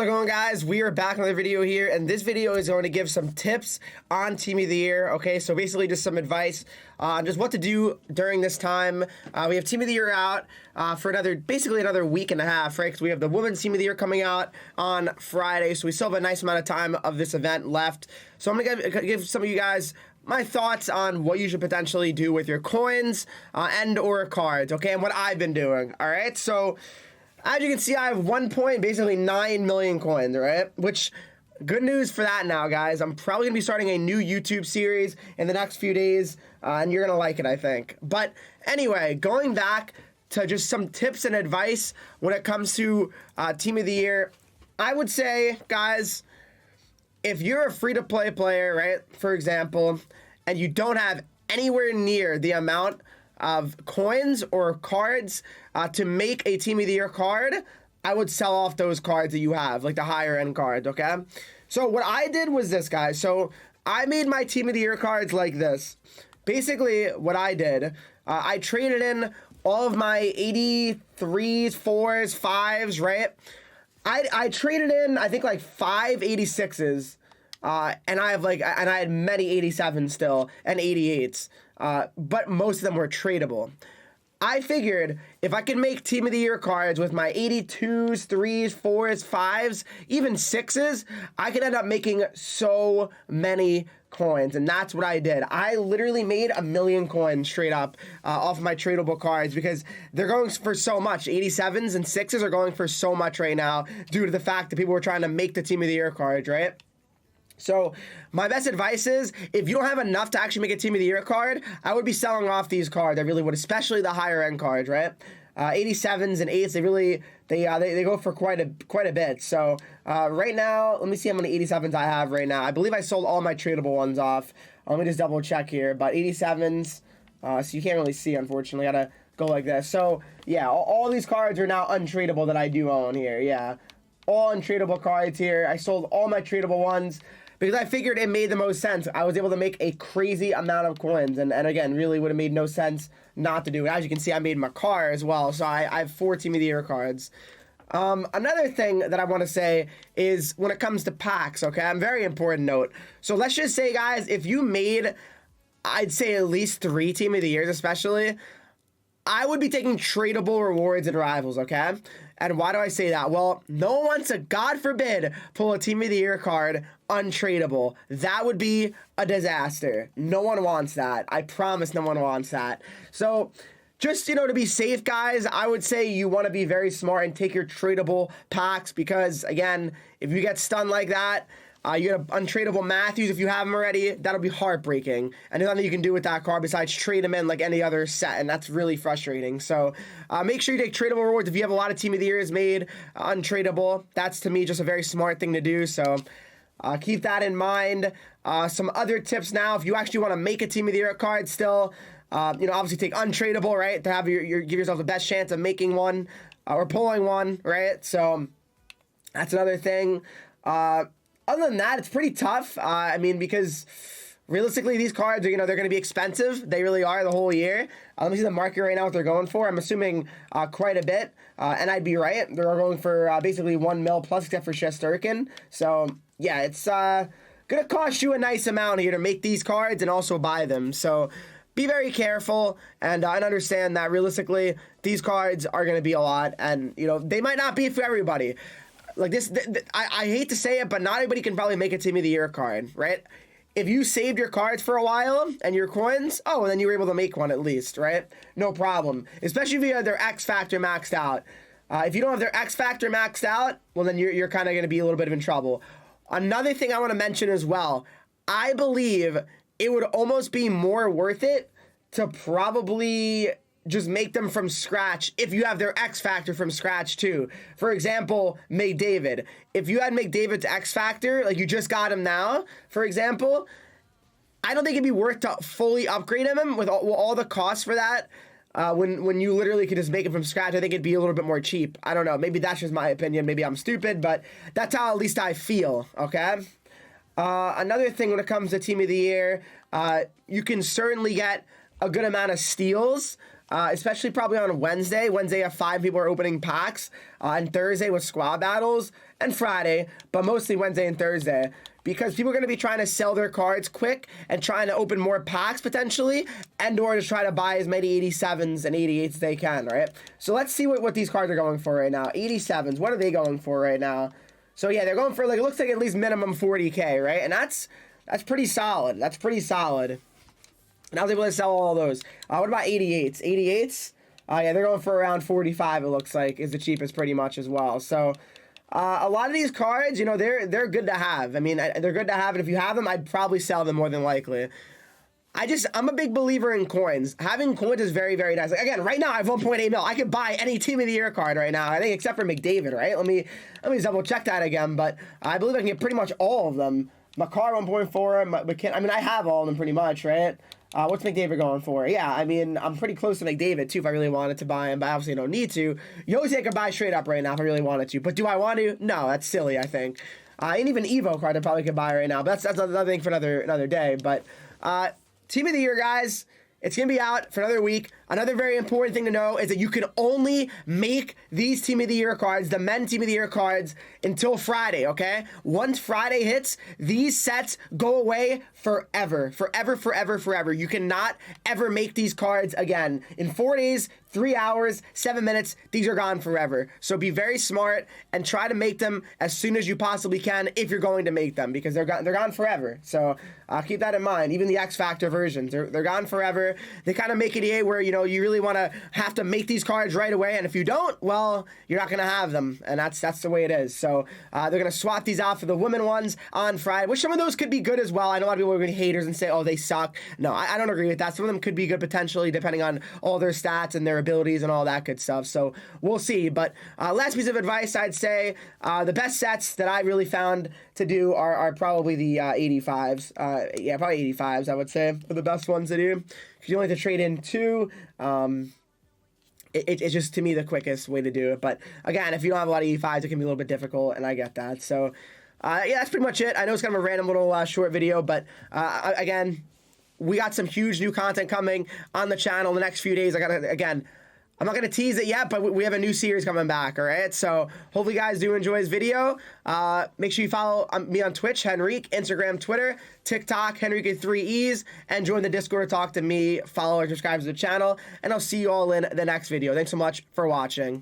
How's it going, guys? We are back on another video here, and this video is going to give some tips on Team of the Year. Okay, so basically just some advice on just what to do during this time. We have Team of the Year out for basically another week and a half, right? Because we have the Women's Team of the Year coming out on Friday, so we still have a nice amount of time of this event left. So I'm going to give some of you guys my thoughts on what you should potentially do with your coins and or cards, okay, and what I've been doing, all right? So as you can see, I have basically 9 million coins, right? Which, good news for that now, guys. I'm probably going to be starting a new YouTube series in the next few days, and you're going to like it, I think. But anyway, going back to just some tips and advice when it comes to Team of the Year, I would say, guys, if you're a free-to-play player, right, for example, and you don't have anywhere near the amount of coins or cards to make a Team of the Year card, I would sell off those cards that you have, like the higher end cards, okay? So what I did was this, guys. So I made my Team of the Year cards like this. Basically, what I did, I traded in all of my 83s, 4s, 5s, right? I traded in, I think, like 5 86s. And I had many 87s still and 88s, but most of them were tradable. I figured if I could make Team of the Year cards with my 82s, 3s, 4s, 5s, even 6s, I could end up making so many coins, and that's what I did. I literally made 1 million coins straight up off my tradable cards because they're going for so much. 87s and 6s are going for so much right now due to the fact that people were trying to make the Team of the Year cards, right? So my best advice is, if you don't have enough to actually make a Team of the Year card, I would be selling off these cards. I really would, especially the higher end cards, right? 87s and 8s, they go for quite a bit. So right now, let me see how many 87s I have right now. I believe I sold all my tradable ones off. Let me just double check here. But 87s, so you can't really see, unfortunately. I gotta go like this. So yeah, all these cards are now untradeable that I do own here. Yeah, all untradeable cards here. I sold all my tradable ones because I figured it made the most sense. I was able to make a crazy amount of coins, and again, really would have made no sense not to do it. As you can see, I made my car as well, so I have 4 Team of the Year cards. Another thing that I want to say is when it comes to packs, okay, a very important note. So let's just say, guys, if you made, I'd say at least 3 Team of the Years especially, I would be taking tradable rewards and rivals, okay? And why do I say that? Well, no one wants to, God forbid, pull a Team of the Year card untradeable. That would be a disaster. No one wants that. I promise no one wants that. So just, to be safe, guys, I would say you want to be very smart and take your tradable packs because, again, if you get stunned like that, you get untradeable Matthews if you have him already. That'll be heartbreaking. And there's nothing you can do with that card besides trade him in like any other set, and that's really frustrating. So make sure you take tradable rewards. If you have a lot of Team of the Years made untradeable, that's, to me, just a very smart thing to do. So keep that in mind. Some other tips now, if you actually want to make a Team of the Year card still, obviously take untradeable, right, to have give yourself the best chance of making one or pulling one, right? So that's another thing. Other than that, it's pretty tough. Because realistically, these cards are, they're going to be expensive. They really are the whole year. Let me see the market right now, what they're going for. I'm assuming quite a bit. And I'd be right. They're going for basically 1 mil plus, except for Shesterkin. So, yeah, it's going to cost you a nice amount here to make these cards and also buy them. So be very careful and understand that realistically, these cards are going to be a lot. And, they might not be for everybody. Like this, I hate to say it, but not everybody can probably make a Team of the Year card, right? If you saved your cards for a while and your coins, and then you were able to make one at least, right? No problem. Especially if you have their X Factor maxed out. If you don't have their X Factor maxed out, well, then you're kind of going to be a little bit in trouble. Another thing I want to mention as well, I believe it would almost be more worth it to probably just make them from scratch if you have their X Factor from scratch too. For example, McDavid. If you had McDavid's X Factor, like you just got him now, for example, I don't think it'd be worth to fully upgrade him with all the costs for that. When you literally could just make it from scratch, I think it'd be a little bit more cheap. I don't know. Maybe that's just my opinion. Maybe I'm stupid, but that's how at least I feel, okay? Another thing when it comes to Team of the Year, you can certainly get a good amount of steals especially probably on Wednesday. Wednesday, 5 people are opening packs, and Thursday with squad battles, and Friday, but mostly Wednesday and Thursday. Because people are going to be trying to sell their cards quick and trying to open more packs potentially, and or to try to buy as many 87s and 88s as they can, right? So let's see what these cards are going for right now. 87s, what are they going for right now? So yeah, they're going for, like, it looks like at least minimum 40K, right? And that's pretty solid. That's pretty solid. And I was able to sell all those. What about 88s? 88s? Yeah, they're going for around 45, it looks like, is the cheapest pretty much as well. So a lot of these cards, you know, they're good to have. I mean, they're good to have, and if you have them, I'd probably sell them more than likely. I'm a big believer in coins. Having coins is very, very nice. Like, again, right now I have 1.8 mil. I could buy any Team of the Year card right now, I think, except for McDavid, right? Let me double check that again, but I believe I can get pretty much all of them. Makar 1.4, I mean, I have all of them pretty much, right? What's McDavid going for? Yeah, I mean, I'm pretty close to McDavid, too, if I really wanted to buy him, but I obviously don't need to. Yossi I could buy straight up right now if I really wanted to, but do I want to? No, that's silly, I think. And even Evo card I probably could buy right now, but that's another thing for another day. But Team of the Year, guys, it's going to be out for another week. Another very important thing to know is that you can only make these Team of the Year cards, the men Team of the Year cards, until Friday, okay? Once Friday hits, these sets go away forever. Forever, forever, forever. You cannot ever make these cards again. In 4 days, 3 hours, 7 minutes, these are gone forever. So be very smart and try to make them as soon as you possibly can if you're going to make them, because they're gone forever. So keep that in mind. Even the X Factor versions, they're gone forever. They kind of make it EA where, you know, you really want to have to make these cards right away, and if you don't, well, you're not going to have them, and that's the way it is. So they're going to swap these out for the women ones on Friday, which some of those could be good as well. I know a lot of people are going to be haters and say, oh, they suck. No, I don't agree with that. Some of them could be good potentially, depending on all their stats and their abilities and all that good stuff. So we'll see. But last piece of advice, I'd say the best sets that I really found to do are probably the 85s. Yeah, probably 85s, I would say, are the best ones to do. If you only have to trade in 2, it's just, to me, the quickest way to do it. But again, if you don't have a lot of 85s, it can be a little bit difficult, and I get that. So yeah, that's pretty much it. I know it's kind of a random little short video, but again, we got some huge new content coming on the channel in the next few days. I'm not going to tease it yet, but we have a new series coming back, all right? So hopefully you guys do enjoy this video. Make sure you follow me on Twitch, Henreek, Instagram, Twitter, TikTok, Henreek with 3 E's, and join the Discord to talk to me, follow or subscribe to the channel, and I'll see you all in the next video. Thanks so much for watching.